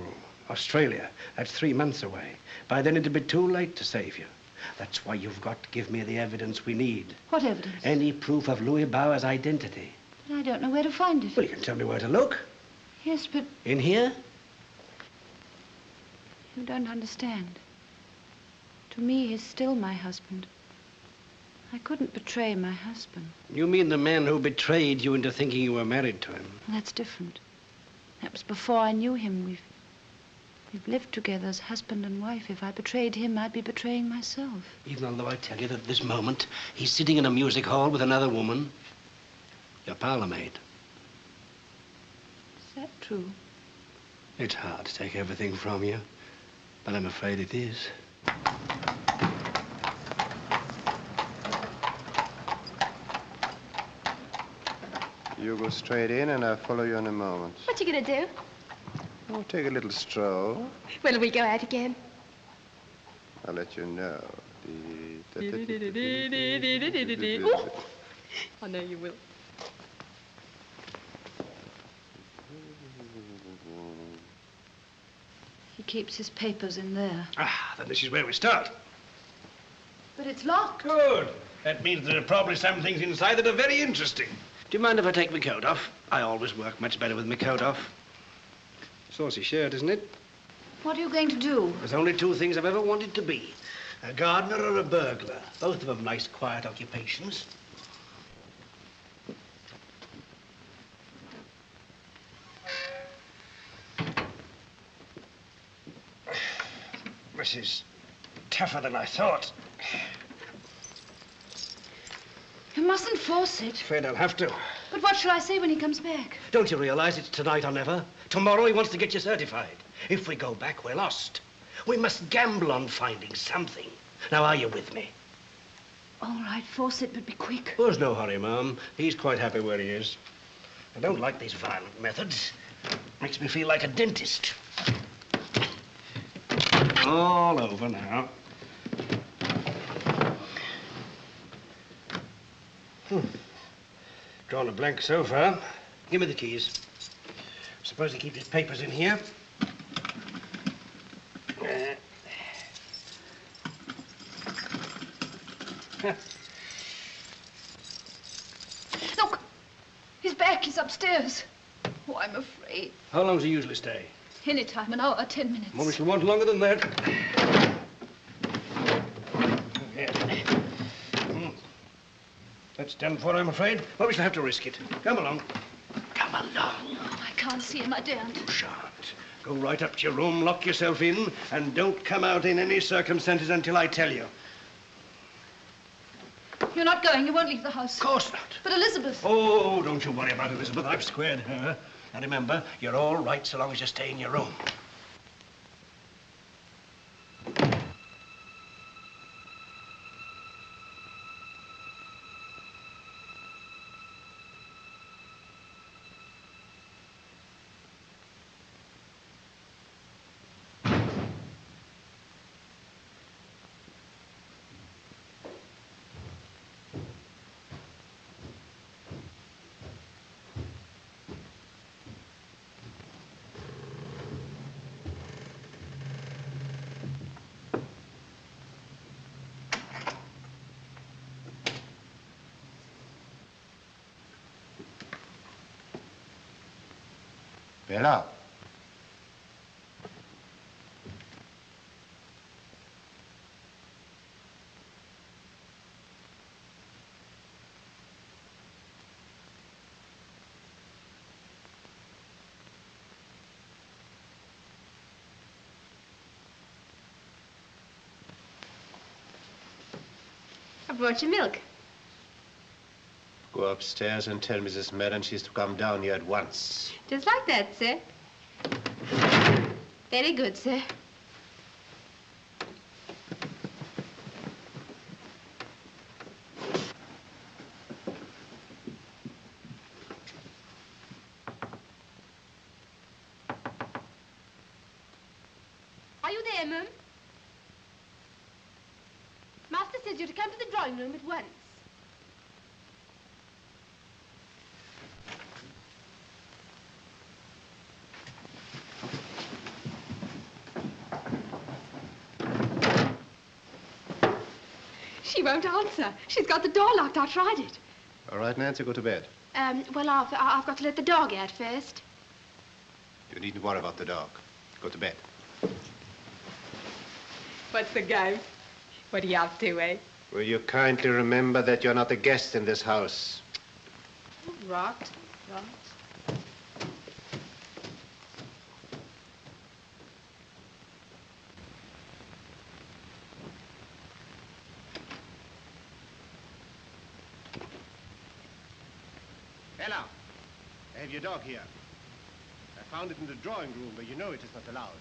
Australia. That's 3 months away. By then it'll be too late to save you. That's why you've got to give me the evidence we need. What evidence? Any proof of Louis Bauer's identity. But I don't know where to find it. Well, you can tell me where to look. Yes, but... In here? You don't understand. To me, he's still my husband. I couldn't betray my husband. You mean the man who betrayed you into thinking you were married to him? That's different. That was before I knew him. We've lived together as husband and wife. If I betrayed him, I'd be betraying myself. Even although I tell you that at this moment, he's sitting in a music hall with another woman. Your parlor maid. Is that true? It's hard to take everything from you, but I'm afraid it is. You go straight in and I'll follow you in a moment. What you gonna do? Oh, take a little stroll. When we go out again? I'll let you know. Ooh. I know you will. He keeps his papers in there. Ah, then this is where we start. But it's locked. Good. That means there are probably some things inside that are very interesting. Do you mind if I take my coat off? I always work much better with my coat off. Saucy shirt, isn't it? What are you going to do? There's only 2 things I've ever wanted to be. A gardener or a burglar. Both of them nice, quiet occupations. This is tougher than I thought. You mustn't force it. Afraid I'll have to. But what shall I say when he comes back? Don't you realize it's tonight or never? Tomorrow he wants to get you certified. If we go back, we're lost. We must gamble on finding something. Now, are you with me? All right, Fawcett, but be quick. There's no hurry, Mum. He's quite happy where he is. I don't like these violent methods. Makes me feel like a dentist. All over now. Drawn a blank so far. Give me the keys. Suppose he keeps his papers in here. Look! He's back. He's upstairs. Oh, I'm afraid. How long does he usually stay? Any time, an hour, 10 minutes. Well, we shall want longer than that. Here. That's done for, I'm afraid. Well, we shall have to risk it. Come along. Come along. Oh, I can't see him. I daren't. You shan't. Go right up to your room, lock yourself in, and don't come out in any circumstances until I tell you. You're not going. You won't leave the house. Of course not. But Elizabeth... Oh, don't you worry about Elizabeth. I've squared her. And remember, you're all right so long as you stay in your room. Bella. I brought you milk. Go upstairs and tell Mrs. Madden she's to come down here at once. Just like that, sir. Very good, sir. Are you there, Mum? Master says you're to come to the drawing room at once. She won't answer. She's got the door locked. I tried it. All right, Nancy, go to bed. Well, I've got to let the dog out first. You needn't worry about the dog. Go to bed. What's the go? What are you up to, eh? Will you kindly remember that you're not a guest in this house? Right. Bella, I have your dog here. I found it in the drawing room, but you know it is not allowed.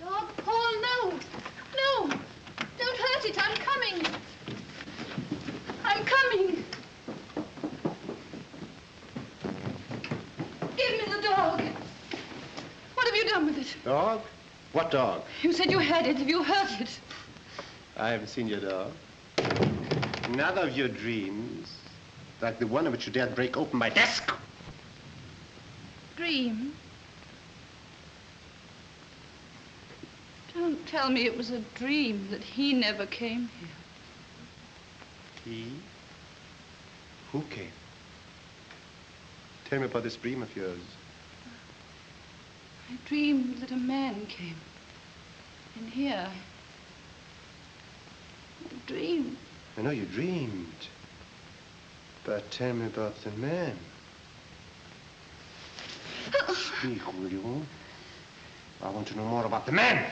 Dog, Paul, no! No! Don't hurt it. I'm coming. I'm coming. Give me the dog. What have you done with it? Dog? What dog? You said you had it. Have you hurt it? I haven't seen your dog. None of your dreams, like the one in which you dared break open my desk. Dream? Don't tell me it was a dream that he never came here. He? Who came? Tell me about this dream of yours. I dreamed that a man came in here. I dreamed. I know you dreamed. But tell me about the man. Speak, will you? I want to know more about the man.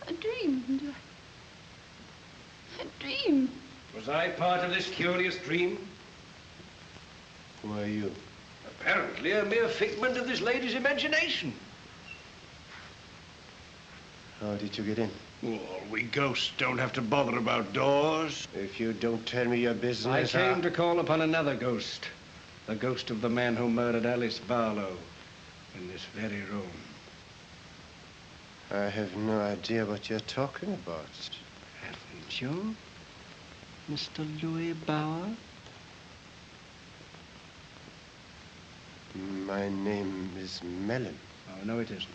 I dreamed. I dreamed. Was I part of this curious dream? Who are you? Apparently a mere figment of this lady's imagination. How did you get in? Well, we ghosts don't have to bother about doors. If you don't tell me your business, I came to call upon another ghost. The ghost of the man who murdered Alice Barlow in this very room. I have no idea what you're talking about. Haven't you, Mr. Louis Bauer? My name is Mellon. Oh, no, it isn't.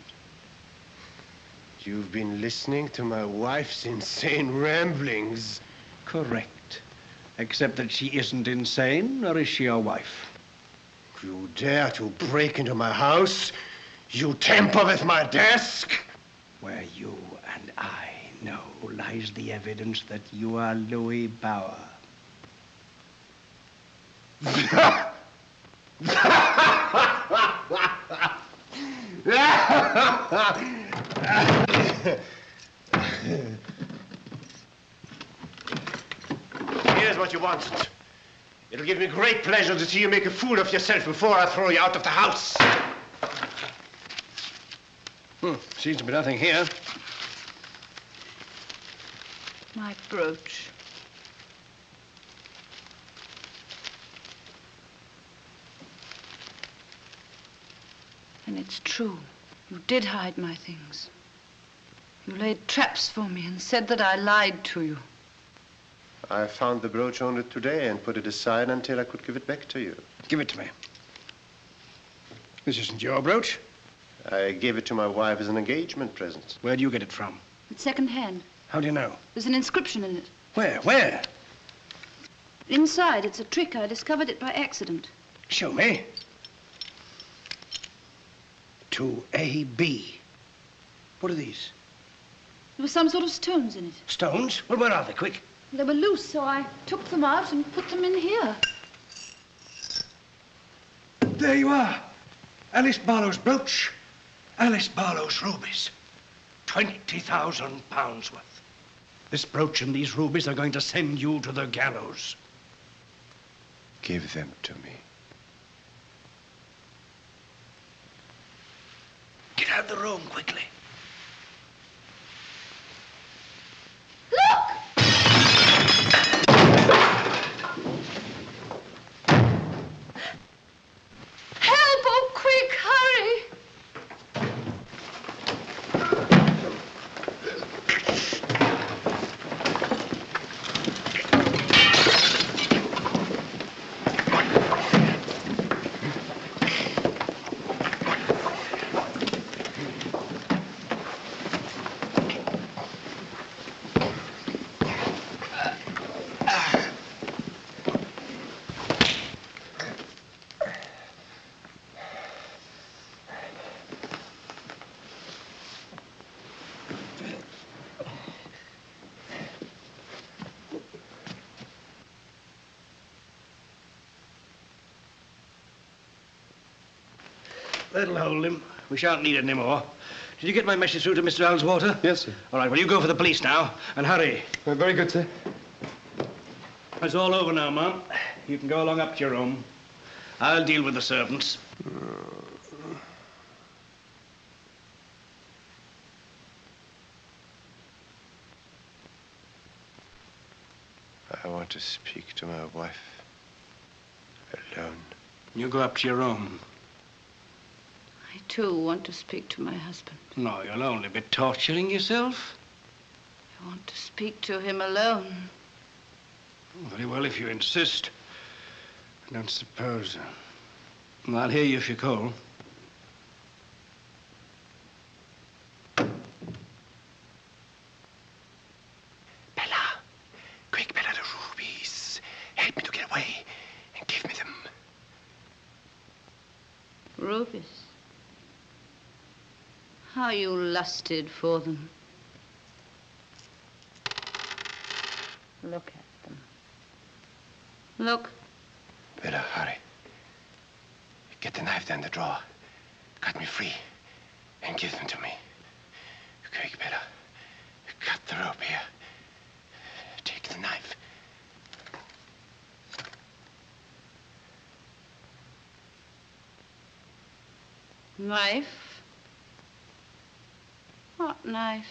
You've been listening to my wife's insane ramblings. Correct. Except that she isn't insane, or is she your wife? You dare to break into my house? You tamper with my desk? Where you and I know lies the evidence that you are Louis Bauer. Here's what you wanted. It'll give me great pleasure to see you make a fool of yourself before I throw you out of the house. Seems to be nothing here. My brooch. And it's true. You did hide my things. You laid traps for me and said that I lied to you. I found the brooch only today and put it aside until I could give it back to you. Give it to me. This isn't your brooch. I gave it to my wife as an engagement present. Where do you get it from? It's second-hand. How do you know? There's an inscription in it. Where? Where? Inside, it's a trick. I discovered it by accident. Show me. To A.B. What are these? There were some sort of stones in it. Stones? Well, where are they? Quick. They were loose, so I took them out and put them in here. There you are. Alice Barlow's brooch. Alice Barlow's rubies. £20,000 worth. This brooch and these rubies are going to send you to the gallows. Give them to me. Get out of the room quickly. Help! Oh, quick, hurry! That'll hold him. We shan't need it anymore. Did you get my message through to Mr. Alswater? Yes, sir. All right, well, you go for the police now, and hurry. Very good, sir. It's all over now, Mum. You can go along up to your room. I'll deal with the servants. I want to speak to my wife alone. You go up to your room. I, too, want to speak to my husband. No, you'll only be torturing yourself. I want to speak to him alone. Very well, if you insist. I don't suppose. I'll hear you if you call. Bella! Quick, Bella, the rubies. Help me to get away and give me them. Rubies. How you lusted for them. Look at them. Look. Bella, hurry. Get the knife down the drawer. Cut me free and give them to me. Quick, Bella. Cut the rope here. Take the knife. Knife? What knife?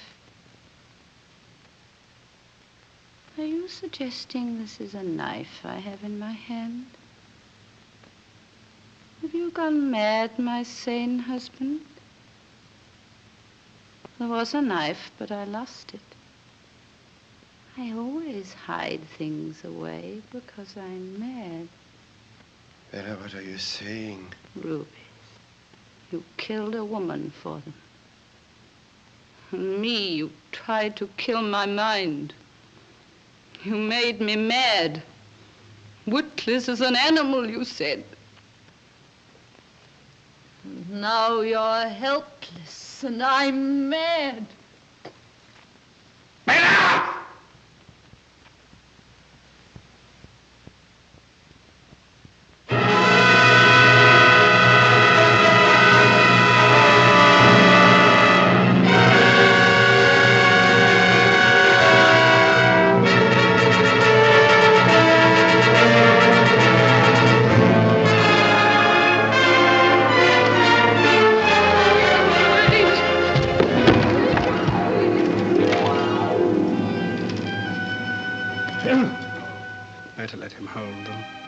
Are you suggesting this is a knife I have in my hand? Have you gone mad, my sane husband? There was a knife, but I lost it. I always hide things away because I'm mad. Bella, what are you saying? Rubies. You killed a woman for them. And me, you tried to kill my mind. You made me mad. Witless as an animal, you said. And now you're helpless, and I'm mad. Better let him hold them.